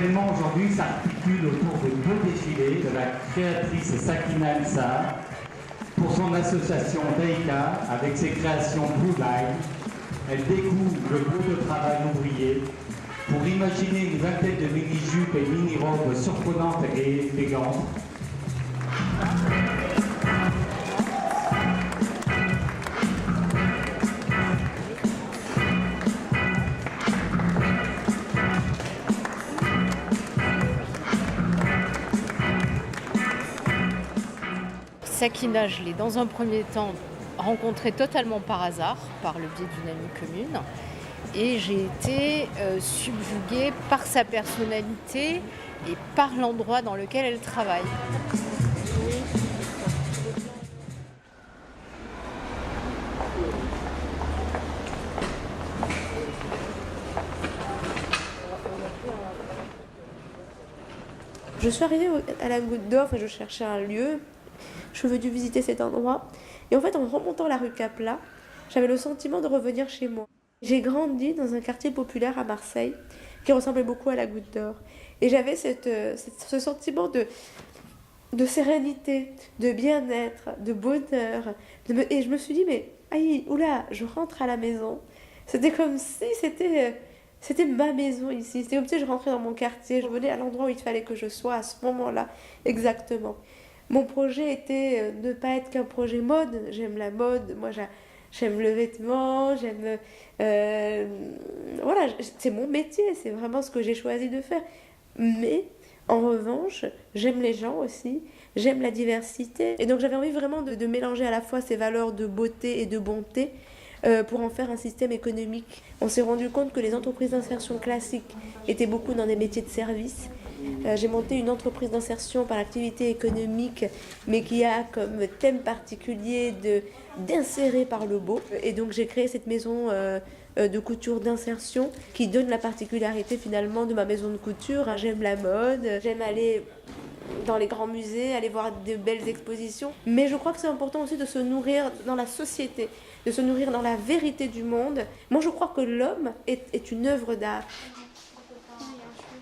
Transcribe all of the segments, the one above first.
événement aujourd'hui s'articule autour de deux défilés de la créatrice Sakina Ansar pour son association Deika avec ses créations Blue Line. Elle découvre le beau de travail ouvrier pour imaginer une vingtaine de mini-jupes et mini-robes surprenantes et élégantes. Sakina, je l'ai dans un premier temps rencontrée totalement par hasard, par le biais d'une amie commune. Et j'ai été subjuguée par sa personnalité et par l'endroit dans lequel elle travaille. Je suis arrivée à la Goutte d'Or, je cherchais un lieu. Je suis venue visiter cet endroit. Et en fait, en remontant la rue Capla, j'avais le sentiment de revenir chez moi. J'ai grandi dans un quartier populaire à Marseille qui ressemblait beaucoup à la Goutte d'Or. Et j'avais ce sentiment de sérénité, de bien-être, de bonheur. Et je me suis dit, mais aïe, oula, je rentre à la maison. C'était comme si c'était ma maison ici. C'était comme si je rentrais dans mon quartier. Je venais à l'endroit où il fallait que je sois à ce moment-là, exactement. Mon projet était de ne pas être qu'un projet mode. J'aime la mode, moi j'aime le vêtement, j'aime... voilà, c'est mon métier, c'est vraiment ce que j'ai choisi de faire. Mais en revanche, j'aime les gens aussi, j'aime la diversité. Et donc j'avais envie vraiment de mélanger à la fois ces valeurs de beauté et de bonté pour en faire un système économique. On s'est rendu compte que les entreprises d'insertion classiques étaient beaucoup dans des métiers de service. J'ai monté une entreprise d'insertion par l'activité économique, mais qui a comme thème particulier d'insérer par le beau. Et donc j'ai créé cette maison de couture d'insertion qui donne la particularité finalement de ma maison de couture. J'aime la mode, j'aime aller dans les grands musées, aller voir de belles expositions. Mais je crois que c'est important aussi de se nourrir dans la société, de se nourrir dans la vérité du monde. Moi je crois que l'homme est une œuvre d'art.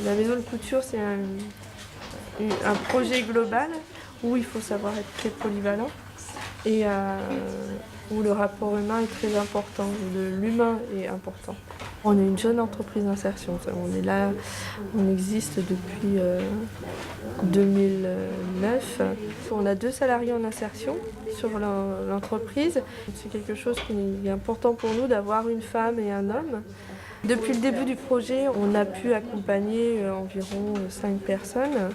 La maison de couture, c'est un projet global où il faut savoir être très polyvalent et où le rapport humain est très important, où l'humain est important. On est une jeune entreprise d'insertion. On est là, on existe depuis 2009. On a 2 salariés en insertion sur l'entreprise. C'est quelque chose qui est important pour nous d'avoir une femme et un homme. Depuis le début du projet, on a pu accompagner environ 5 personnes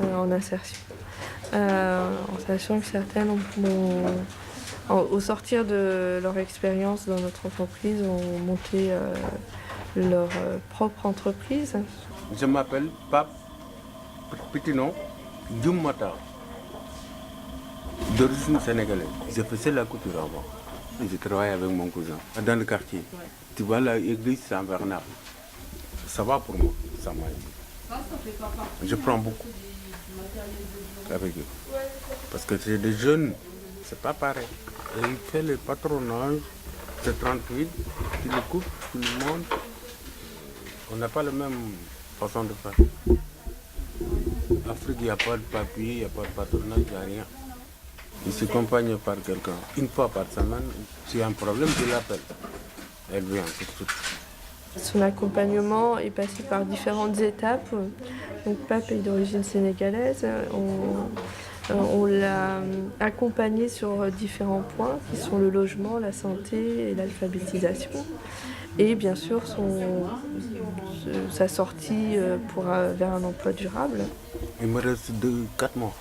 en insertion. En sachant que certaines, au sortir de leur expérience dans notre entreprise, ont monté leur propre entreprise. Je m'appelle Pape Petinon Djoumata, d'origine sénégalaise. Je faisais la couture avant. Je travaille avec mon cousin dans le quartier. Tu vois l'église Saint-Bernard. Ça va pour moi, ça m'a aidé. Je prends beaucoup avec eux. Parce que c'est des jeunes, c'est pas pareil. Et il fait le patronage, c'est tranquille, tu le coupes, tu le montes. On n'a pas la même façon de faire. En Afrique, il n'y a pas de papier, il n'y a pas de patronage, il n'y a rien. Il s'accompagne par quelqu'un. Une fois par semaine, s'il y a un problème, tu l'appelles. Elle vient tout de suite. Son accompagnement est passé par différentes étapes. Donc Pape est d'origine sénégalaise. On l'a accompagné sur différents points, qui sont le logement, la santé et l'alphabétisation. Et bien sûr sa sortie vers un emploi durable. Il me reste 4 mois.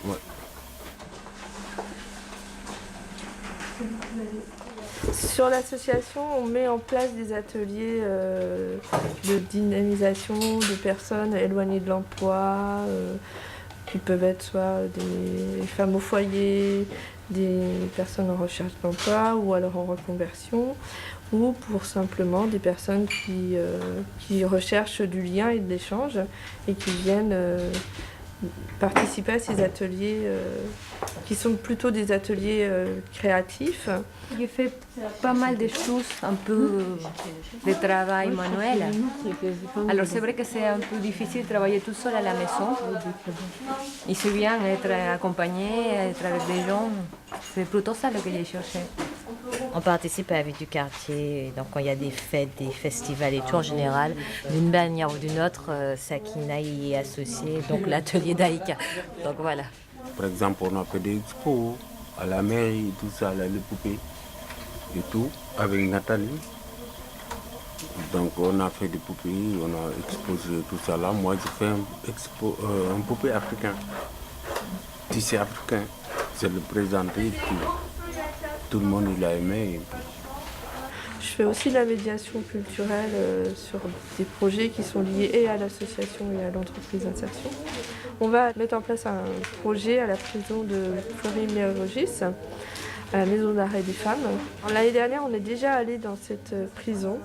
Ouais. Sur l'association, on met en place des ateliers de dynamisation de personnes éloignées de l'emploi, qui peuvent être soit des femmes au foyer, des personnes en recherche d'emploi ou alors en reconversion, ou pour simplement des personnes qui recherchent du lien et de l'échange et qui viennent participer à ces ateliers qui sont plutôt des ateliers créatifs. J'ai fait pas mal de choses, un peu de travail manuel. Alors c'est vrai que c'est un peu difficile de travailler tout seul à la maison. Et c'est bien être accompagné, être avec des gens. C'est plutôt ça que j'ai cherché. On participe à la vie du quartier, donc quand il y a des fêtes, des festivals et tout en général, d'une manière ou d'une autre, Sakina y est associée, donc l'atelier d'Aïka. Donc voilà. Par exemple, on a fait des expos à la mairie, tout ça, là, les poupées et tout, avec Nathalie. Donc on a fait des poupées, on a exposé tout ça là. Moi j'ai fait un poupée africain, tissu africain. Je l'ai présenté, puis tout le monde il a aimé. Et puis... Je fais aussi de la médiation culturelle sur des projets qui sont liés et à l'association et à l'entreprise d'insertion. On va mettre en place un projet à la prison de Fleury-Mérogis, à la maison d'arrêt des femmes. L'année dernière, on est déjà allé dans cette prison.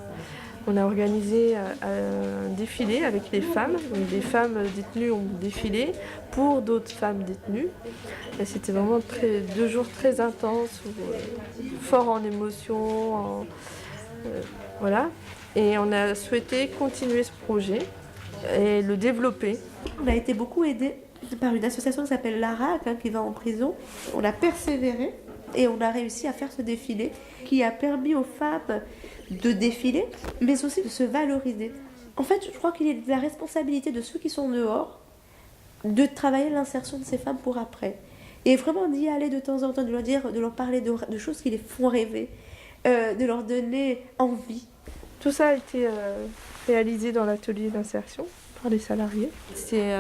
On a organisé un défilé avec les femmes. Donc, des femmes détenues ont défilé pour d'autres femmes détenues. Et c'était vraiment 2 jours très intenses, forts en émotion. Voilà. Et on a souhaité continuer ce projet et le développer. On a été beaucoup aidés par une association qui s'appelle l'ARAC, qui va en prison. On a persévéré et on a réussi à faire ce défilé qui a permis aux femmes de défiler, mais aussi de se valoriser. En fait, je crois qu'il est de la responsabilité de ceux qui sont dehors de travailler l'insertion de ces femmes pour après. Et vraiment d'y aller de temps en temps, de leur parler de choses qui les font rêver, de leur donner envie. Tout ça a été réalisé dans l'atelier d'insertion par les salariés. C'est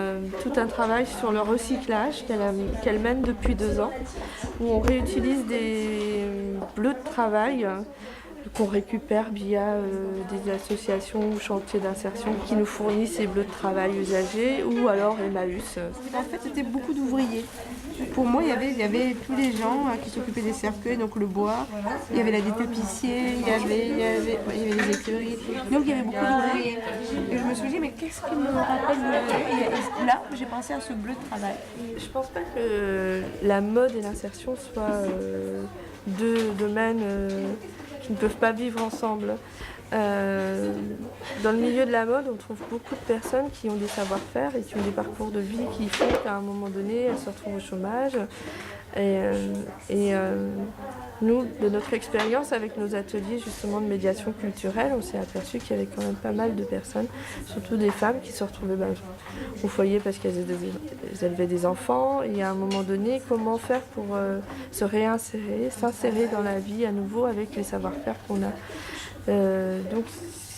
tout un travail sur le recyclage qu'elle mène depuis 2 ans, où on réutilise des bleus de travail qu'on récupère via des associations ou chantiers d'insertion qui nous fournissent ces bleus de travail usagés ou alors Emmaüs. En fait, c'était beaucoup d'ouvriers. Pour moi, il y avait tous les gens qui s'occupaient des cercueils, donc le bois, il y avait des tapissiers, il y avait les écuries, donc il y avait beaucoup d'ouvriers. Et je me suis dit, mais qu'est-ce qui me rappelle et là, j'ai pensé à ce bleu de travail. Je pense pas que la mode et l'insertion soient 2 domaines qui ne peuvent pas vivre ensemble. Dans le milieu de la mode, on trouve beaucoup de personnes qui ont des savoir-faire et qui ont des parcours de vie qui font qu'à un moment donné, elles se retrouvent au chômage. Et nous, de notre expérience avec nos ateliers justement de médiation culturelle, on s'est aperçu qu'il y avait quand même pas mal de personnes, surtout des femmes, qui se retrouvaient au foyer parce qu'elles élevaient des enfants. Et à un moment donné, comment faire pour se réinsérer, s'insérer dans la vie à nouveau avec les savoir-faire qu'on a. Donc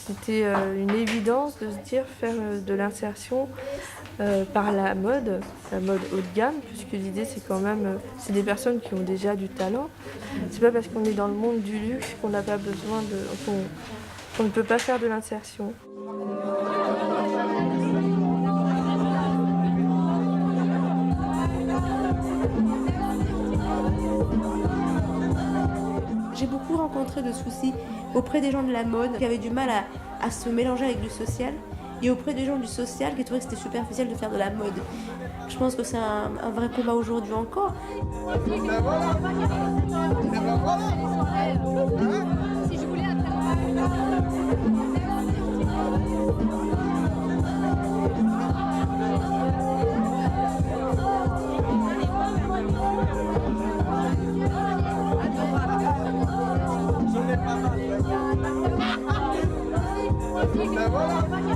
c'était une évidence de se dire faire de l'insertion par la mode haut de gamme, puisque l'idée c'est quand même, c'est des personnes qui ont déjà du talent. C'est pas parce qu'on est dans le monde du luxe qu'on n'a pas besoin qu'on ne peut pas faire de l'insertion. J'ai beaucoup rencontré de soucis auprès des gens de la mode qui avaient du mal à se mélanger avec du social et auprès des gens du social qui trouvaient que c'était superficiel de faire de la mode. Je pense que c'est un vrai combat aujourd'hui encore. Ben voilà.